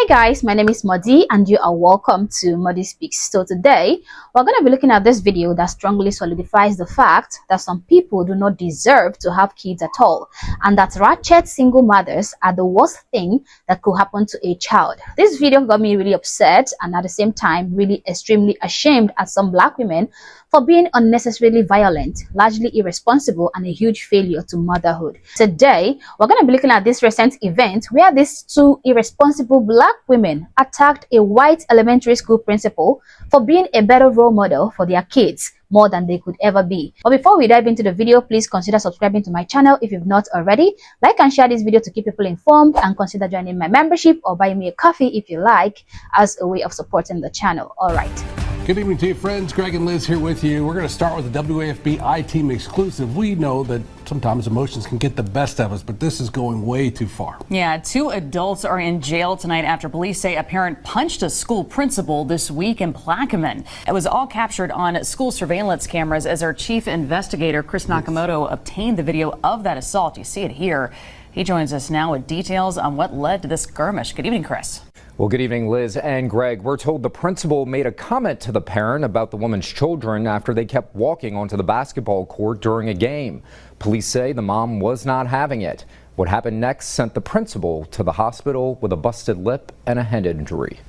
Hi guys, my name is Modi and you are welcome to Modi Speaks. So today we're going to be looking at this video that strongly solidifies the fact that some people do not deserve to have kids at all, and that ratchet single mothers are the worst thing that could happen to a child. This video got me really upset and at the same time really extremely ashamed at some black women for being unnecessarily violent, largely irresponsible, and a huge failure to motherhood. Today we're going to be looking at this recent event where these two irresponsible black women attacked a white elementary school principal for being a better role model for their kids more than they could ever be. But before we dive into the video, please consider subscribing to my channel if you've not already. Like and share this video to keep people informed, and consider joining my membership or buying me a coffee if you like, as a way of supporting the channel. All right. Good evening to you, friends. Greg and Liz here with you. We're going to start with the WAFB I-Team exclusive. We know that sometimes emotions can get the best of us, but this is going way too far. Yeah, 2 adults are in jail tonight after police say a parent punched a school principal this week in Plaquemine. It was all captured on school surveillance cameras as our chief investigator, Chris Nakamoto, obtained the video of that assault. You see it here. He joins us now with details on what led to this skirmish. Good evening, Chris. Well, good evening, Liz and Greg. We're told the principal made a comment to the parent about the woman's children after they kept walking onto the basketball court during a game. Police say the mom was not having it. What happened next sent the principal to the hospital with a busted lip and a head injury.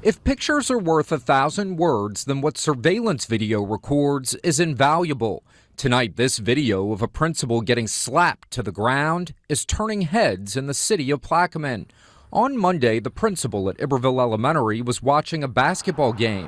If pictures are worth 1,000 words, then what surveillance video records is invaluable. Tonight, this video of a principal getting slapped to the ground is turning heads in the city of Plaquemine. On Monday, the principal at Iberville Elementary was watching a basketball game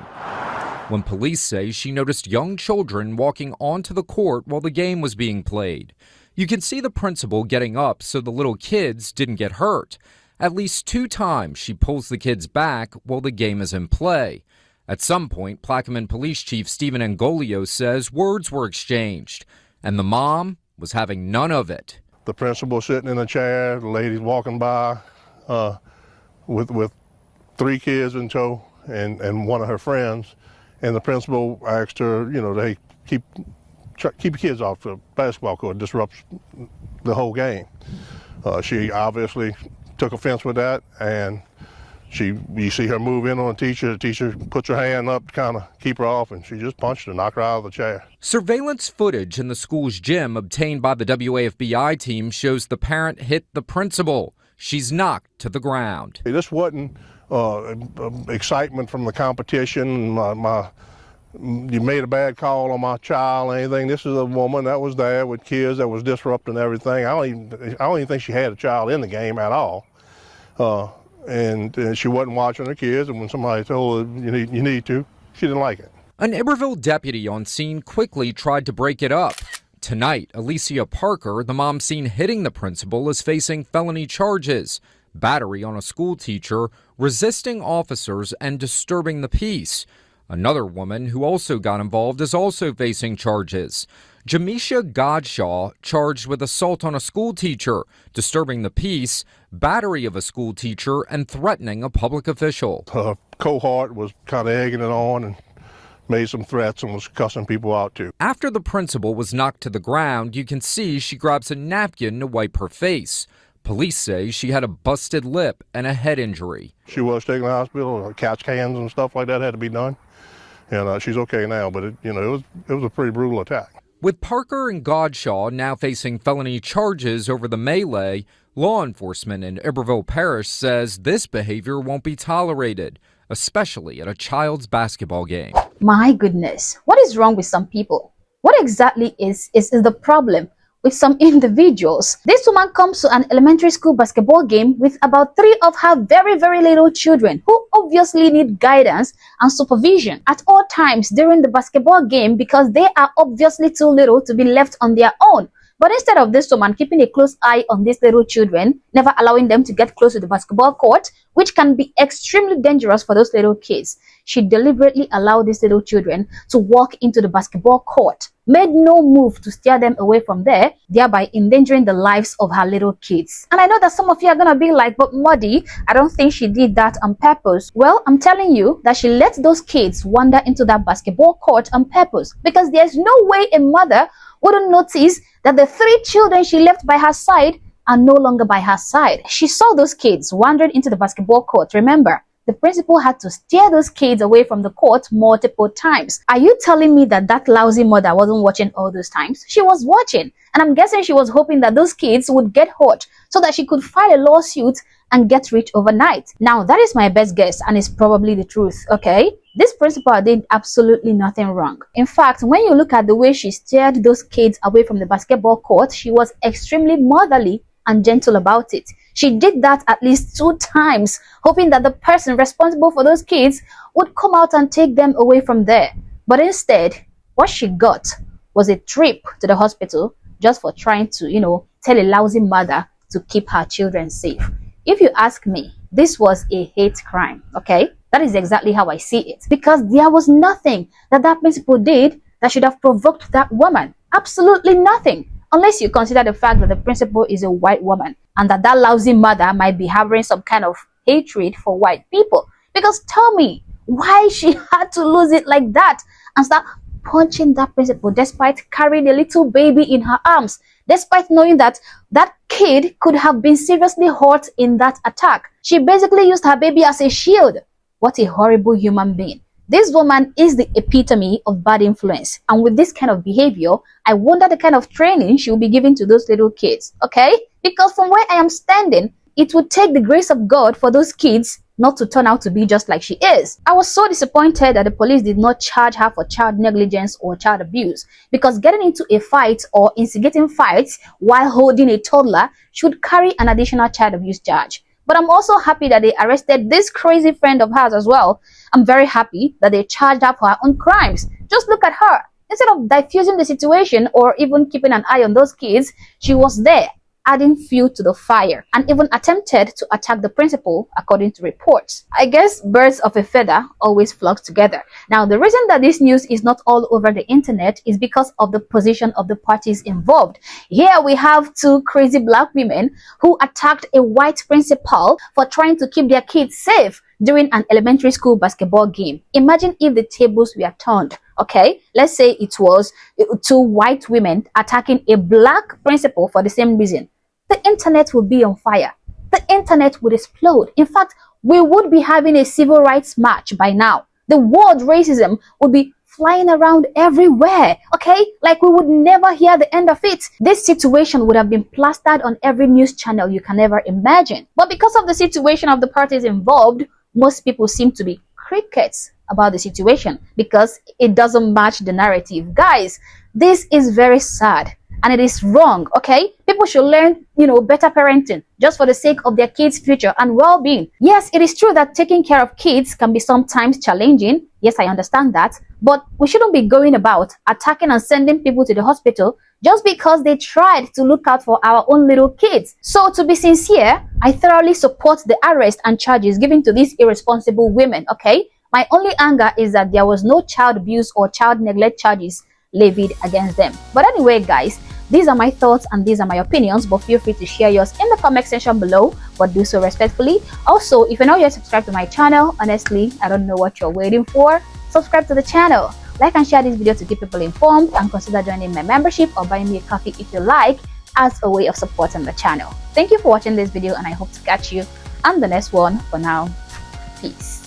when police say she noticed young children walking onto the court while the game was being played. You can see the principal getting up so the little kids didn't get hurt. At least 2 times she pulls the kids back while the game is in play. At some point, Plaquemine Police Chief Stephen Angolio says words were exchanged, and the mom was having none of it. The principal sitting in a chair, the lady's walking by with 3 kids in tow and one of her friends, and the principal asked her, you know, hey, keep the kids off the basketball court, disrupts the whole game. She obviously took offense with that, and you see her move in on the teacher puts her hand up to kind of keep her off, and she just punched her, knocked her out of the chair. Surveillance footage in the school's gym obtained by the WAFB I-Team shows the parent hit the principal. She's knocked to the ground. This wasn't excitement from the competition, you made a bad call on my child or anything. This is a woman that was there with kids that was disrupting everything. I don't even think she had a child in the game at all. And she wasn't watching her kids, and when somebody told her you need to, she didn't like it. An Iberville deputy on scene quickly tried to break it up. Tonight, Alicia Parker, the mom seen hitting the principal, is facing felony charges: battery on a school teacher, resisting officers, and disturbing the peace. Another woman who also got involved is also facing charges. Jamisha Godshaw charged with assault on a school teacher, disturbing the peace, battery of a school teacher, and threatening a public official. Her cohort was kind of egging it on and made some threats and was cussing people out too. After the principal was knocked to the ground, you can see she grabs a napkin to wipe her face. Police say she had a busted lip and a head injury. She was taken to the hospital. CAT scans and stuff like that had to be done, and she's okay now. But it was a pretty brutal attack. With Parker and Godshaw now facing felony charges over the melee, law enforcement in Iberville Parish says this behavior won't be tolerated, especially at a child's basketball game. My goodness, what is wrong with some people? What exactly is the problem with some individuals? This woman comes to an elementary school basketball game with about 3 of her very, very little children who obviously need guidance and supervision at all times during the basketball game because they are obviously too little to be left on their own. But instead of this woman keeping a close eye on these little children, never allowing them to get close to the basketball court, which can be extremely dangerous for those little kids, she deliberately allowed these little children to walk into the basketball court, made no move to steer them away from there, thereby endangering the lives of her little kids. And I know that some of you are gonna be like, but Muddy, I don't think she did that on purpose. Well, I'm telling you that she let those kids wander into that basketball court on purpose, because there's no way a mother wouldn't notice that the 3 children she left by her side are no longer by her side. She saw those kids wandering into the basketball court. Remember, the principal had to steer those kids away from the court multiple times. Are you telling me that that lousy mother wasn't watching all those times? She was watching, and I'm guessing she was hoping that those kids would get hurt so that she could file a lawsuit and get rich overnight. Now, that is my best guess, and it's probably the truth, okay? This principal did absolutely nothing wrong. In fact, when you look at the way she steered those kids away from the basketball court, she was extremely motherly and gentle about it. She did that at least 2 times, hoping that the person responsible for those kids would come out and take them away from there. But instead, what she got was a trip to the hospital just for trying to, tell a lousy mother to keep her children safe. If you ask me, this was a hate crime, okay? That is exactly how I see it. Because there was nothing that principal did that should have provoked that woman. Absolutely nothing. Unless you consider the fact that the principal is a white woman and that lousy mother might be harboring some kind of hatred for white people. Because tell me why she had to lose it like that and start punching that principal despite carrying a little baby in her arms, despite knowing that that kid could have been seriously hurt in that attack. She basically used her baby as a shield. What a horrible human being. This woman is the epitome of bad influence, and with this kind of behavior, I wonder the kind of training she will be giving to those little kids, okay? Because from where I am standing, it would take the grace of God for those kids not to turn out to be just like she is. I was so disappointed that the police did not charge her for child negligence or child abuse, because getting into a fight or instigating fights while holding a toddler should carry an additional child abuse charge. But I'm also happy that they arrested this crazy friend of hers as well. I'm very happy that they charged her for her own crimes. Just look at her. Instead of diffusing the situation or even keeping an eye on those kids, she was there, adding fuel to the fire, and even attempted to attack the principal, according to reports. I guess birds of a feather always flock together. Now, the reason that this news is not all over the internet is because of the position of the parties involved. Here we have 2 crazy black women who attacked a white principal for trying to keep their kids safe during an elementary school basketball game. Imagine if the tables were turned. Okay, let's say it was 2 white women attacking a black principal for the same reason. The internet would be on fire. The internet would explode. In fact, we would be having a civil rights march by now. The word racism would be flying around everywhere, okay? Like we would never hear the end of it. This situation would have been plastered on every news channel you can ever imagine. But because of the situation of the parties involved, most people seem to be crickets about the situation because it doesn't match the narrative. Guys, this is very sad and it is wrong, okay? People should learn, better parenting just for the sake of their kids' future and well-being. Yes, it is true that taking care of kids can be sometimes challenging. Yes, I understand that. But we shouldn't be going about attacking and sending people to the hospital just because they tried to look out for our own little kids. So to be sincere, I thoroughly support the arrest and charges given to these irresponsible women, okay? My only anger is that there was no child abuse or child neglect charges levied against them. But anyway, guys, these are my thoughts and these are my opinions, but feel free to share yours in the comment section below, but do so respectfully. Also, if you're not yet subscribed to my channel, honestly, I don't know what you're waiting for. Subscribe to the channel, like and share this video to keep people informed, and consider joining my membership or buying me a coffee if you like, as a way of supporting the channel. Thank you for watching this video and I hope to catch you on the next one. For now, peace.